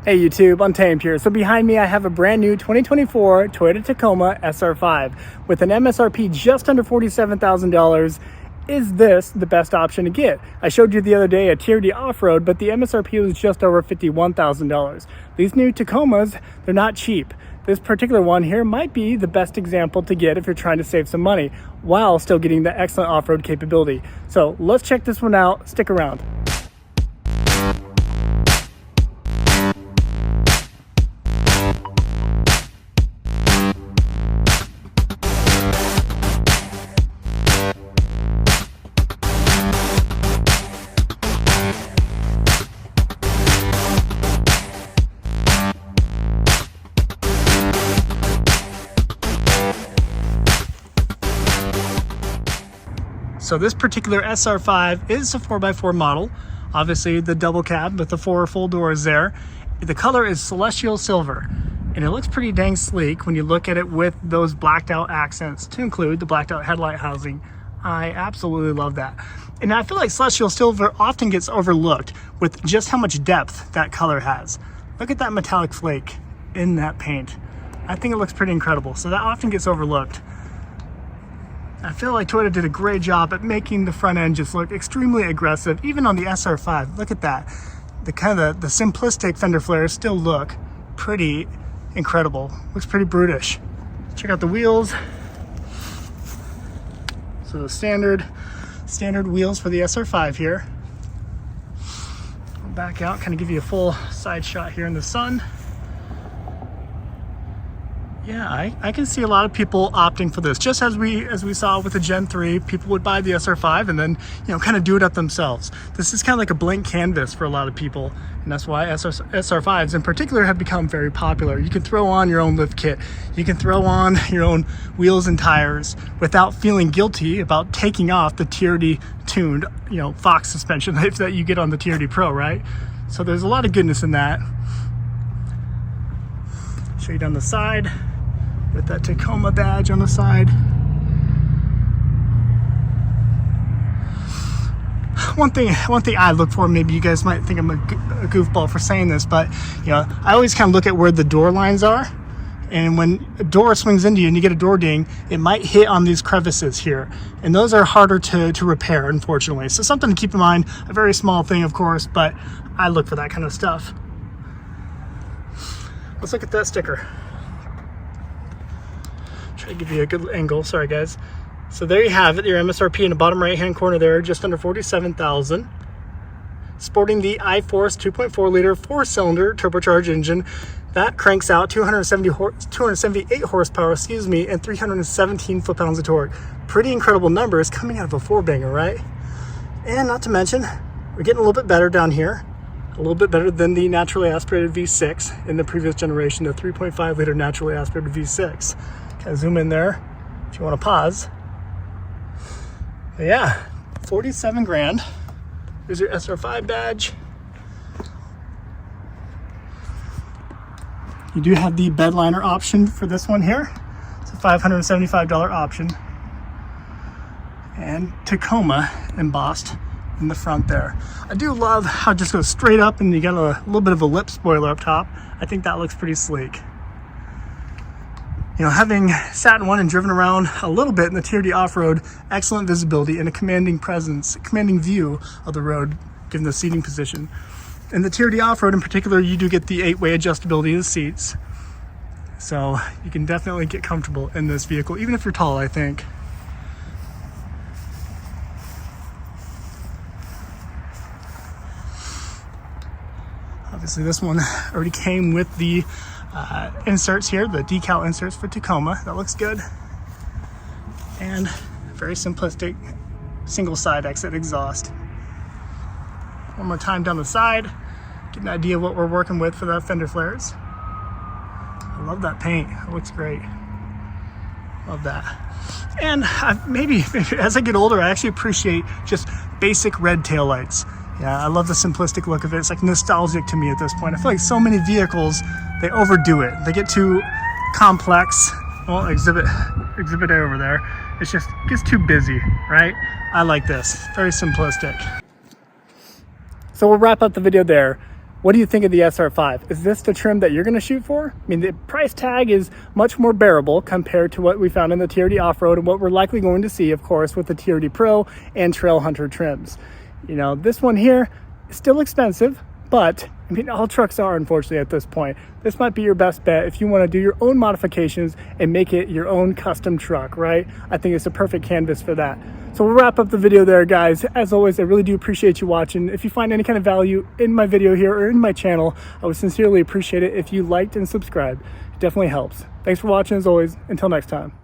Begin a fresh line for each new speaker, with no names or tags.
Hey YouTube, Untamed here. So behind me I have a brand new 2024 Toyota Tacoma SR5 with an MSRP just under $47,000. Is this the best option to get? I showed you the other day a TRD Off Road, but the MSRP was just over $51,000. These new Tacomas, they're not cheap. This particular one here might be the best example to get if you're trying to save some money while still getting the excellent off-road capability. So let's check this one out. Stick around. So this particular SR5 is a 4x4 model. Obviously the double cab with the 4 full doors there. The color is celestial silver and it looks pretty dang sleek when you look at it with those blacked out accents to include the blacked out headlight housing. I absolutely love that. And I feel like celestial silver often gets overlooked with just how much depth that color has. Look at that metallic flake in that paint. I think it looks pretty incredible. So that often gets overlooked. I feel like Toyota did a great job at making the front end just look extremely aggressive, even on the SR5. Look at that. The simplistic fender flares still look pretty incredible. Looks pretty brutish. Check out the wheels. So the standard wheels for the SR5 here. I'll back out, kind of give you a full side shot here in the sun. Yeah, I can see a lot of people opting for this. Just as we saw with the Gen 3, people would buy the SR5 and then, kind of do it up themselves. This is kind of like a blank canvas for a lot of people, and that's why SR5s in particular have become very popular. You can throw on your own lift kit. You can throw on your own wheels and tires without feeling guilty about taking off the TRD tuned, Fox suspension that you get on the TRD Pro, right? So there's a lot of goodness in that. Show you down the side with that Tacoma badge on the side. One thing I look for, maybe you guys might think I'm a goofball for saying this, but I always kind of look at where the door lines are, and when a door swings into you and you get a door ding, it might hit on these crevices here, and those are harder to repair, unfortunately. So something to keep in mind. A very small thing, of course, but I look for that kind of stuff. Let's look at that sticker. Try to give you a good angle. Sorry guys. So there you have it, your MSRP in the bottom right hand corner there, just under $47,000. Sporting the iForce 2.4 liter 4-cylinder turbocharged engine that cranks out 278 horsepower, and 317 foot-pounds of torque. Pretty incredible numbers coming out of a 4-banger, right? And not to mention, we're getting a little bit better down here. A little bit better than the naturally aspirated V6 in the previous generation, the 3.5 liter naturally aspirated V6. Kind of zoom in there if you want to pause. But yeah, 47 grand. There's your SR5 badge. You do have the bed liner option for this one here. It's a $575 option. And Tacoma embossed in the front there. I do love how it just goes straight up and you got a little bit of a lip spoiler up top. I think that looks pretty sleek. Having sat in one and driven around a little bit in the TRD Off-Road, excellent visibility and a commanding view of the road given the seating position. In the TRD Off-Road in particular, you do get the 8-way adjustability of the seats. So you can definitely get comfortable in this vehicle, even if you're tall, I think. Obviously this one already came with the inserts here, the decal inserts for Tacoma. That looks good. And very simplistic single side exit exhaust. One more time down the side, get an idea of what we're working with for the fender flares. I love that paint, it looks great. Love that. And maybe as I get older, I actually appreciate just basic red taillights. Yeah, I love the simplistic look of it. It's like nostalgic to me at this point. I feel like so many vehicles, they overdo it. They get too complex. Well, exhibit A over there. It gets too busy, right? I like this. Very simplistic. So we'll wrap up the video there. What do you think of the SR5? Is this the trim that you're going to shoot for? I mean, the price tag is much more bearable compared to what we found in the TRD Off Road and what we're likely going to see, of course, with the TRD Pro and Trailhunter trims. You know, this one here is still expensive, but I mean, all trucks are, unfortunately, at this point. This might be your best bet if you want to do your own modifications and make it your own custom truck, right? I think it's a perfect canvas for that. So we'll wrap up the video there, guys. As always, I really do appreciate you watching. If you find any kind of value in my video here or in my channel, I would sincerely appreciate it if you liked and subscribed. It definitely helps. Thanks for watching, as always. Until next time.